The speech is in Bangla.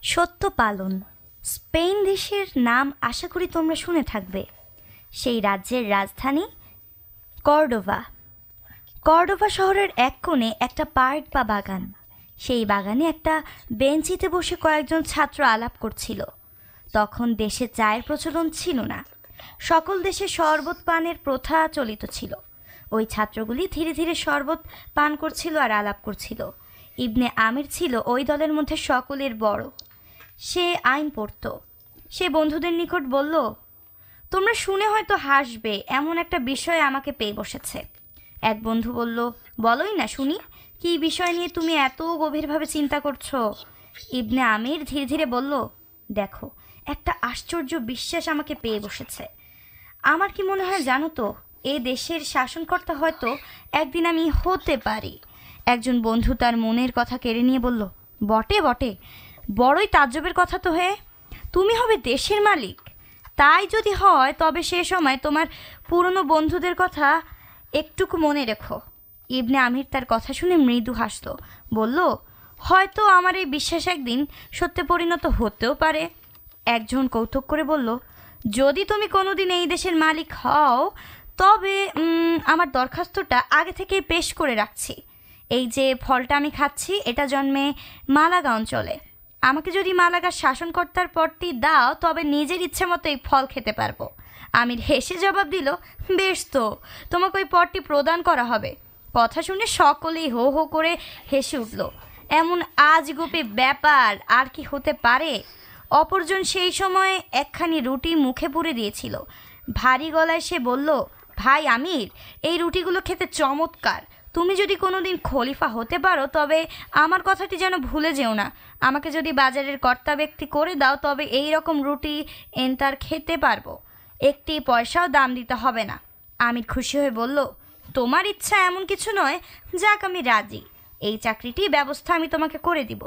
সত্য পালন। স্পেন দেশের নাম আশা করি তোমরা শুনে থাকবে। সেই রাজ্যের রাজধানী কর্ডোভা। কর্ডোভা শহরের এক কোণে একটা পার্ক বা বাগান। সেই বাগানে একটা বেঞ্চিতে বসে কয়েকজন ছাত্র আলাপ করছিল। তখন দেশে চায়ের প্রচলন ছিল না, সকল দেশে শরবত পানের প্রথা চলিত ছিল। ওই ছাত্রগুলি ধীরে ধীরে শরবত পান করছিল আর আলাপ করছিল। ইবনে আমির ছিল ওই দলের মধ্যে সকলের বড়। সে আইন পড়ত। সে বন্ধুদের নিকট বলল, তোমরা শুনে হয়তো হাসবে, এমন একটা বিষয় আমাকে পেয়ে বসেছে। এক বন্ধু বলল, বলোই না শুনি, কী বিষয় নিয়ে তুমি এত গভীরভাবে চিন্তা করছো? ইবনে আমির ধীরে ধীরে বলল, দেখো, একটা আশ্চর্য বিশ্বাস আমাকে পেয়ে বসেছে। আমার কি মনে হয় জানো তো, এ দেশের শাসনকর্তা হয়তো একদিন আমি হতে পারি। একজন বন্ধু তার মনের কথা কেড়ে নিয়ে বলল, বটে বটে, বড়ই তাজ্জবের কথা তো। হে, তুমি হবে দেশের মালিক? তাই যদি হয় তবে সে সময় তোমার পুরনো বন্ধুদের কথা একটুকু মনে রেখো। ইবনে আমির তার কথা শুনে মৃদু হাসল, বলল, হয়তো আমার এই বিশ্বাস একদিন সত্যে পরিণত হতেও পারে। একজন কৌতুক করে বলল, যদি তুমি কোনোদিন এই দেশের মালিক হও তবে আমার দরখাস্তটা আগে থেকেই পেশ করে রাখছি। এই যে ফলটা আমি খাচ্ছি এটা জন্মে মালাগা অঞ্চলে। আমাকে যদি মালাগার শাসনকর্তার পদটি দাও তবে নিজের ইচ্ছে মতো এই ফল খেতে পারবো। আমির হেসে জবাব দিল, বেশ তো, তোমাকে ওই পদটি প্রদান করা হবে। কথা শুনে সকলেই হো হো করে হেসে উঠল। এমন আজগুবি ব্যাপার আর কি হতে পারে? অপরজন সেই সময় একখানি রুটি মুখে পুরে দিয়েছিল। ভারী গলায় সে বলল, ভাই আমির, এই রুটিগুলো খেতে চমৎকার। তুমি যদি কোনোদিন খলিফা হতে পারো তবে আমার কথাটি যেন ভুলে যেও না। আমাকে যদি বাজারের কর্তা ব্যক্তি করে দাও তবে এই রকম রুটি এন্তার খেতে পারবো, একটি পয়সাও দাম দিতে হবে না। আমির খুশি হয়ে বলল, তোমার ইচ্ছা এমন কিছু নয়, যাক আমি রাজি। এই চাকরিটি ব্যবস্থা আমি তোমাকে করে দিব।